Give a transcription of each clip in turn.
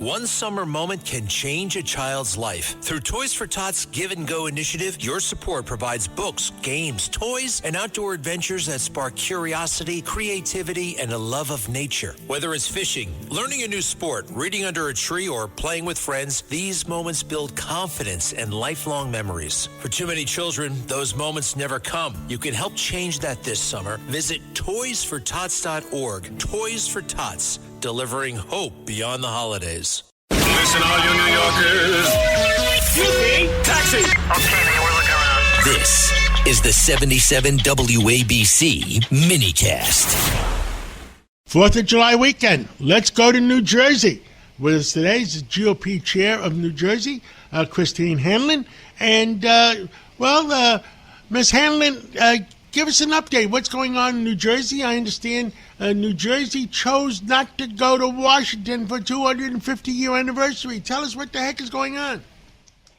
One summer moment can change a child's life. Through Toys for Tots Give and Go initiative, your support provides books, games, toys, and outdoor adventures that spark curiosity, creativity, and a love of nature. Whether it's fishing, learning a new sport, reading under a tree, or playing with friends, these moments build confidence and lifelong memories. For too many children, those moments never come. You can help change that this summer. Visit toysfortots.org. Toys for Tots, delivering hope beyond the holidays. Listen, all you New Yorkers. Excuse me. Taxi. Okay, man, we're looking around. This is the 77 WABC minicast. 4th of July weekend. Let's go to New Jersey. With us today is the GOP chair of New Jersey, Christine Hanlon. And, Ms. Hanlon, give us an update. What's going on in New Jersey? I understand New Jersey chose not to go to Washington for 250-year anniversary. Tell us what the heck is going on.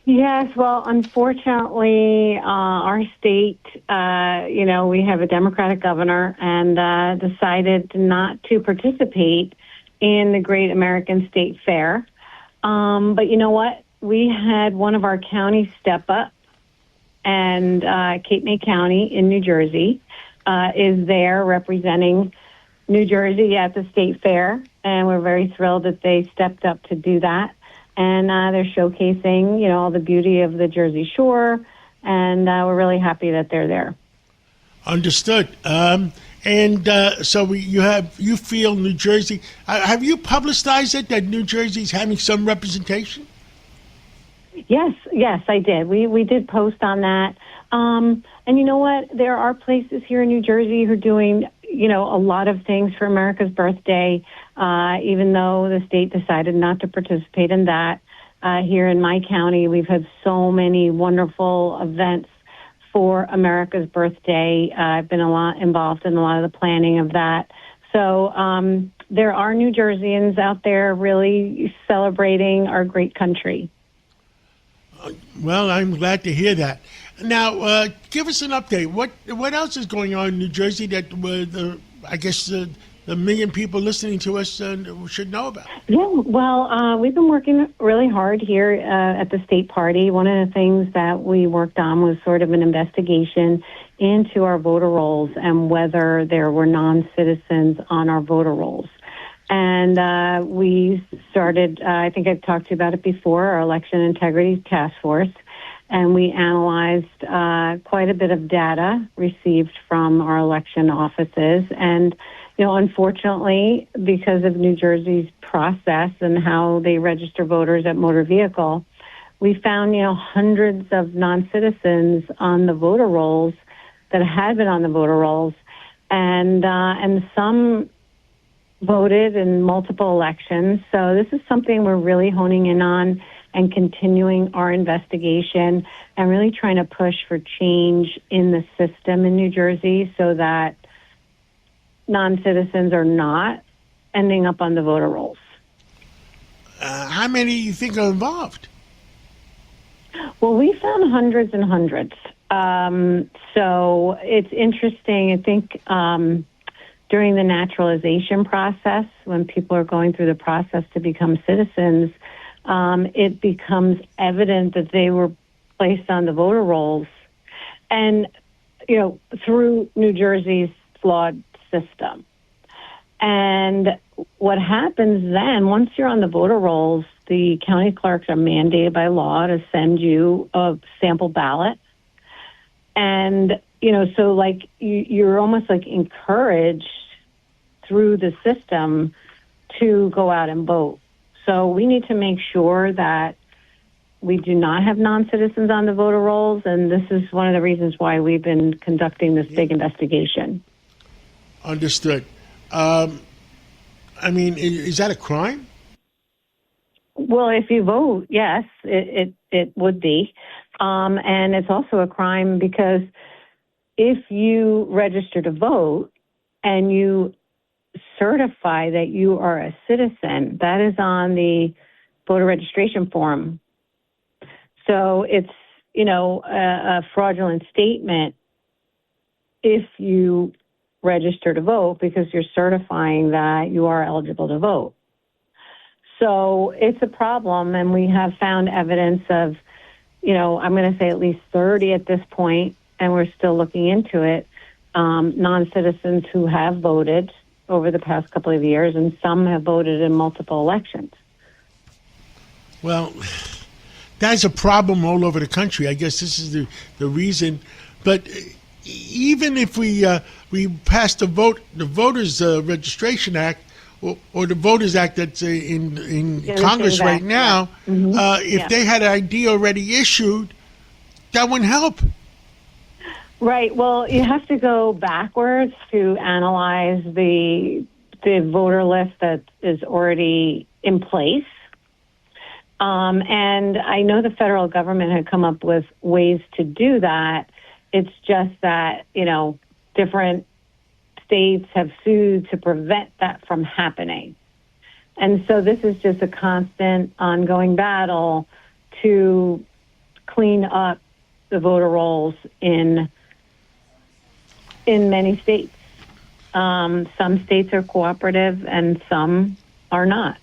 Yes, well, unfortunately, our state, we have a Democratic governor and decided not to participate in the Great American State Fair. But you know what? We had one of our counties step up, and Cape May County in New Jersey is there representing New Jersey at the State Fair, and we're very thrilled that they stepped up to do that. And they're showcasing, all the beauty of the Jersey Shore, and we're really happy that they're there. Understood. So you feel New Jersey. Have you publicized it that New Jersey's having some representation? Yes, I did. We did post on that. And you know what? There are places here in New Jersey who are doing, a lot of things for America's birthday, even though the state decided not to participate in that. Here in my county, we've had so many wonderful events for America's birthday. I've been involved in a lot of the planning of that. So there are New Jerseyans out there really celebrating our great country. Well, I'm glad to hear that. Now, give us an update. What else is going on in New Jersey that the million people listening to us should know about? Yeah, well, we've been working really hard here at the state party. One of the things that we worked on was sort of an investigation into our voter rolls and whether there were non-citizens on our voter rolls. And we started, I think I've talked to you about it before, our Election Integrity Task Force. And we analyzed quite a bit of data received from our election offices. And, unfortunately, because of New Jersey's process and how they register voters at motor vehicle, we found, hundreds of non-citizens on the voter rolls that had been on the voter rolls. And some voted in multiple elections. So this is something we're really honing in on and continuing our investigation and really trying to push for change in the system in New Jersey so that non-citizens are not ending up on the voter rolls. How many do you think are involved? Well, we found hundreds and hundreds. So it's interesting. I think during the naturalization process, when people are going through the process to become citizens, it becomes evident that they were placed on the voter rolls and, through New Jersey's flawed system. And what happens then, once you're on the voter rolls, the county clerks are mandated by law to send you a sample ballot. And, so you're almost encouraged through the system to go out and vote. So we need to make sure that we do not have non-citizens on the voter rolls, and this is one of the reasons why we've been conducting this big investigation. Understood. Is that a crime? Well, if you vote, yes, it would be. And it's also a crime because if you register to vote and you certify that you are a citizen, that is on the voter registration form. So it's, a fraudulent statement if you register to vote because you're certifying that you are eligible to vote. So it's a problem, and we have found evidence of, I'm going to say at least 30 at this point, and we're still looking into it, non-citizens who have voted over the past couple of years, and some have voted in multiple elections. Well, that's a problem all over the country. I guess this is the reason. But even if we pass the Voters Registration Act, or the Voters Act that's in Congress right now, if they had an ID already issued, that wouldn't help. Right. Well, you have to go backwards to analyze the voter list that is already in place. And I know the federal government had come up with ways to do that. It's just that, different states have sued to prevent that from happening. And so this is just a constant ongoing battle to clean up the voter rolls in many states. Some states are cooperative and some are not.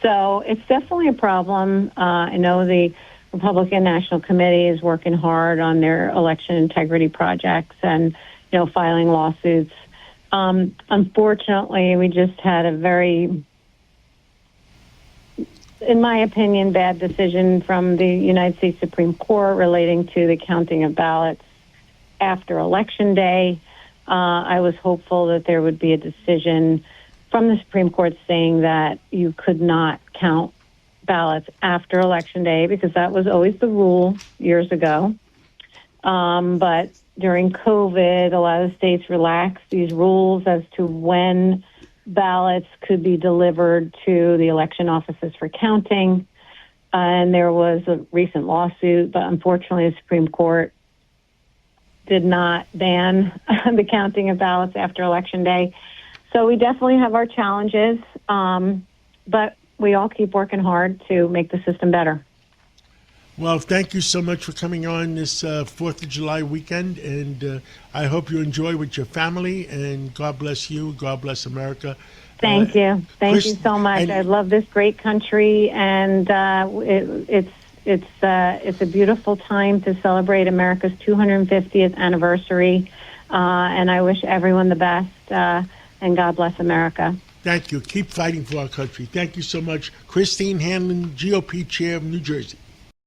So it's definitely a problem. I know the Republican National Committee is working hard on their election integrity projects and, filing lawsuits. Unfortunately, we just had a very, in my opinion, bad decision from the United States Supreme Court relating to the counting of ballots after Election Day. I was hopeful that there would be a decision from the Supreme Court saying that you could not count ballots after Election Day, because that was always the rule years ago. But during COVID, a lot of states relaxed these rules as to when ballots could be delivered to the election offices for counting. And there was a recent lawsuit, but unfortunately the Supreme Court did not ban the counting of ballots after Election Day. So we definitely have our challenges, but we all keep working hard to make the system better. Well, thank you so much for coming on this 4th of July weekend, and I hope you enjoy with your family, and God bless you. God bless America. Thank you. Thank you so much. I love this great country, and it's a beautiful time to celebrate America's 250th anniversary, and I wish everyone the best, and God bless America. Thank you. Keep fighting for our country. Thank you so much. Christine Hanlon, GOP Chair of New Jersey.